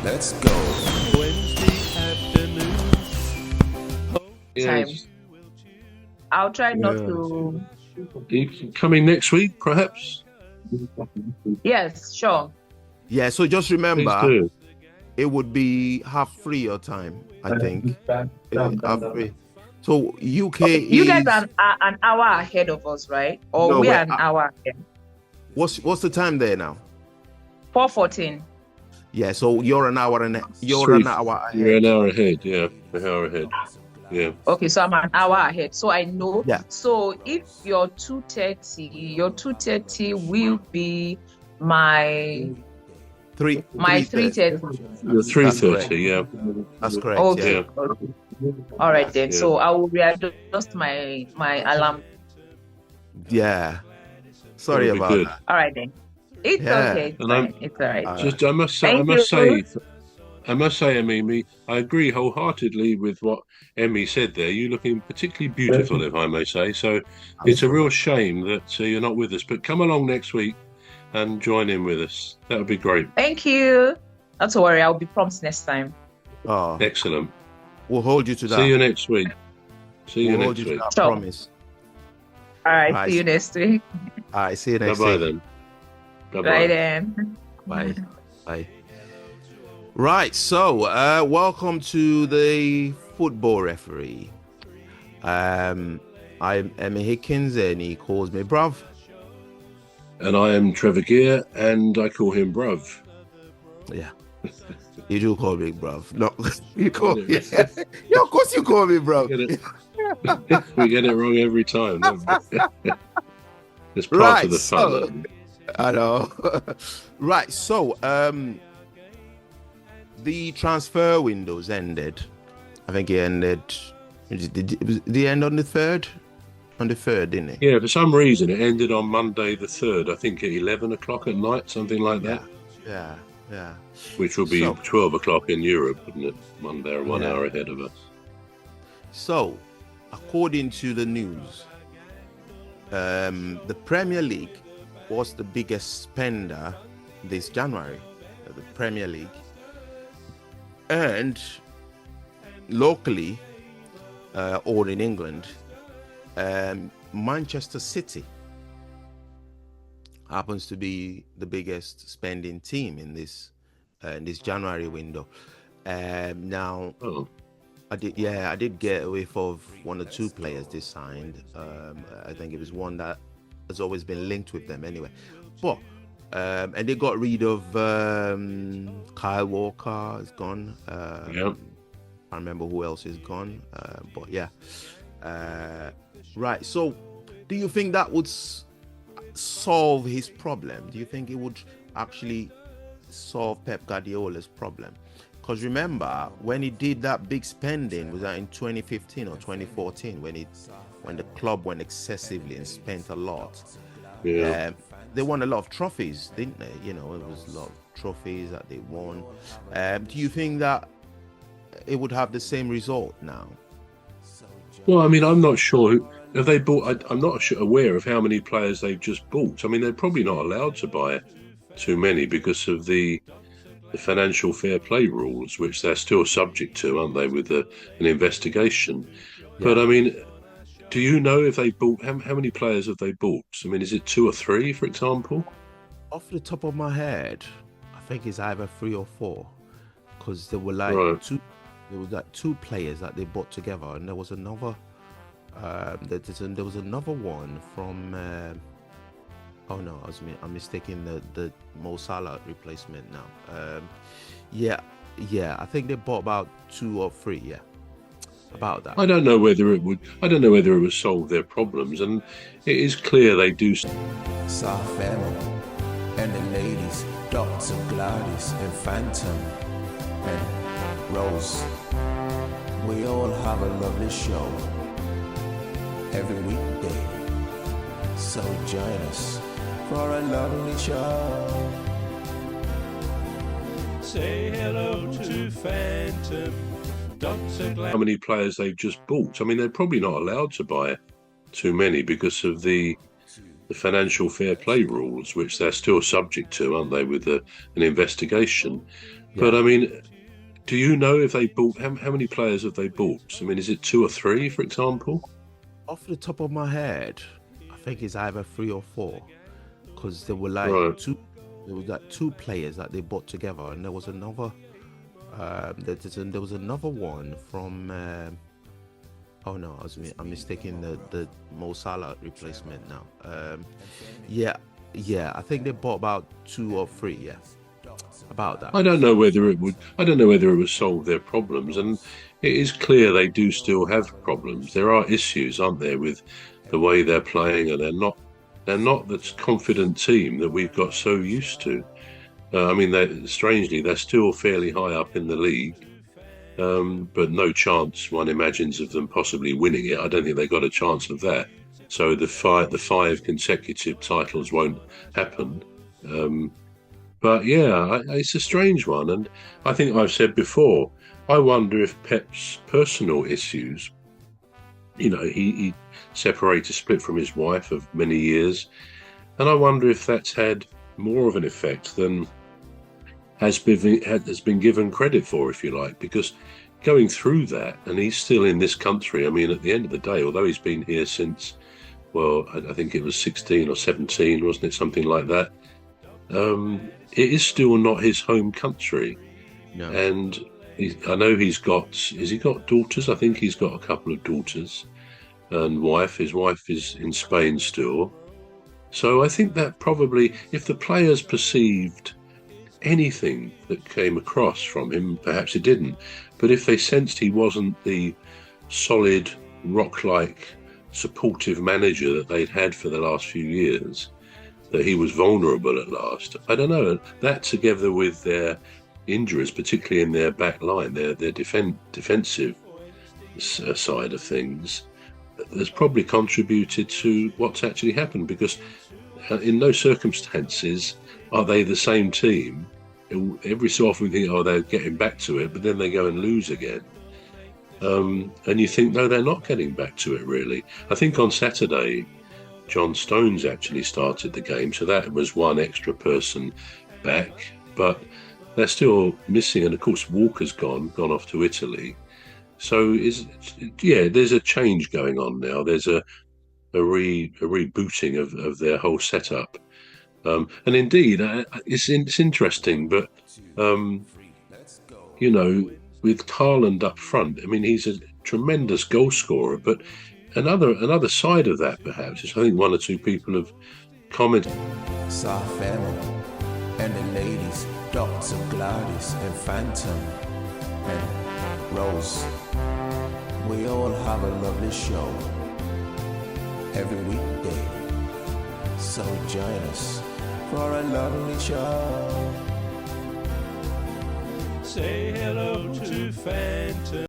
Let's go. Wednesday afternoon. Time. I'll try not to. Coming next week, perhaps? Yes, sure. Yeah, so just remember, Please do. it would be half free your time, I think. Half free. So UK You is... guys are an hour ahead of us, right? Or No, we wait, are an hour ahead. What's the time there now? 4:14. Yeah, so you're an hour ahead. You're an hour ahead, yeah. An hour ahead. Yeah. Okay, so I'm an hour ahead. So I know. Yeah. So if your 2:30 will be my 3:30. Your 3:30, yeah. That's correct. Okay. Yeah. All right then. Yeah. So I will readjust my alarm. Yeah. Sorry That'll be about good. that. All right then. It's okay. It's And fine. It's all right. I must say, Emmy, I agree wholeheartedly with what Emmy said there. You're looking particularly beautiful, if I may say. So it's a real shame that you're not with us. But come along next week and join in with us. That would be great. Thank you. Not to worry. I'll be prompt next time. Oh, Excellent. we'll hold you to that. See you next week. See you We'll next hold you to week. that Sure. promise. All right. Nice. See you next week. All right, see you next Bye-bye week. then. Bye-bye. Bye then. Bye. Bye. Right, so welcome to the football referee. I'm Emmy Hikins and he calls me bruv. And I am Trevor Gear, and I call him Bruv. Yeah. You do call me bruv. No, you call me. Yeah, of course you call me bruv. We get it wrong every time. Don't we? It's part Right, of the fun. I know. Right, so the transfer windows ended. I think it ended. Did it end on the 3rd? On the 3rd, didn't it? Yeah, for some reason it ended on Monday the 3rd, I think at 11 o'clock at night, something like that. Yeah. Which will be So- 12 o'clock in Europe, wouldn't it? One day or 1 Yeah. hour ahead of us. So, according to the news, the Premier League was the biggest spender this January. The Premier League. And locally, or in England, Manchester City happens to be the biggest spending team in this January window. Now, Oh, I did get a whiff of one or two players they signed. I think it was one that has always been linked with them anyway. But and they got rid of Kyle Walker is gone. Yep. I remember who else is gone. But yeah. Right. So do you think that would solve his problem? Do you think it would actually solve Pep Guardiola's problem? Because remember, when he did that big spending, was that in 2015 or 2014, when the club went excessively and spent a lot? yeah. They won a lot of trophies, didn't they? You know, it was a lot of trophies that they won. Do you think that it would have the same result now? Well, I mean, I'm not sure. Have they bought? I'm not aware of how many players they've just bought. I mean, they're probably not allowed to buy too many because of the financial fair play rules, which they're still subject to, aren't they, with an investigation? But I mean, do you know if they bought how many players have they bought? I mean, is it 2 or 3, for example? Off the top of my head, I think it's either 3 or 4, because there were like Right. two. There was like 2 players that they bought together, and there was another. There was another one from. Oh no, I'm mistaking the Mo Salah replacement now. Yeah, I think they bought about 2 or 3. Yeah, about that. I don't know whether it would solve their problems, and it is clear they do. Soft family and the ladies, Dr. Gladys and Phantom and Rose. We all have a lovely show every weekday. So join us for a lovely show. Say hello to Phantom, how many players they've just bought? I mean, they're probably not allowed to buy too many because of the financial fair play rules, which they're still subject to, aren't they, with an investigation? But I mean, do you know if they bought how many players have they bought? I mean, is it 2 or 3, for example? Off the top of my head, I think it's either 3 or 4, because there were like Right. two. There was like 2 players that they bought together, and there was another. There was another one from. Oh no, I'm mistaking the Mo Salah replacement now. Yeah, I think they bought about 2 or 3. Yeah, about that. I don't know whether it would solve their problems, and it is clear they do still have problems. There are issues, aren't there, with the way they're playing, and they're not the confident team that we've got so used to. I mean, they're still fairly high up in the league, but no chance one imagines of them possibly winning it. I don't think they got a chance of that. So the 5 consecutive titles won't happen. But yeah, it's a strange one, and I think I've said before, I wonder if Pep's personal issues, he split from his wife of many years, and I wonder if that's had more of an effect than has been given credit for, if you like, because going through that, and he's still in this country. I mean, at the end of the day, although he's been here since, well, I think it was 16 or 17, wasn't it, something like that. It is still not his home country. No. And I know has he got daughters? I think he's got a couple of daughters and wife. His wife is in Spain still. So I think that probably, if the players perceived anything that came across from him, perhaps it didn't, but if they sensed he wasn't the solid, rock-like, supportive manager that they'd had for the last few years, that he was vulnerable at last. I don't know. That, together with their injuries, particularly in their back line, their defensive side of things, has probably contributed to what's actually happened, because in no circumstances are they the same team. Every so often we think, oh, they're getting back to it, but then they go and lose again. And you think, no, they're not getting back to it, really. I think on Saturday, John Stones actually started the game, so that was one extra person back, but they're still missing, and of course Walker's gone off to Italy. So there's a change going on now. There's a rebooting of their whole setup, and indeed it's interesting. But with Haaland up front, I mean, he's a tremendous goal scorer, but another side of that, perhaps, is I think one or two people have commented. Soft family and the ladies, Dr. Gladys and Phantom and Rose. We all have a lovely show every weekday, so join us for a lovely show. Say hello to Phantom.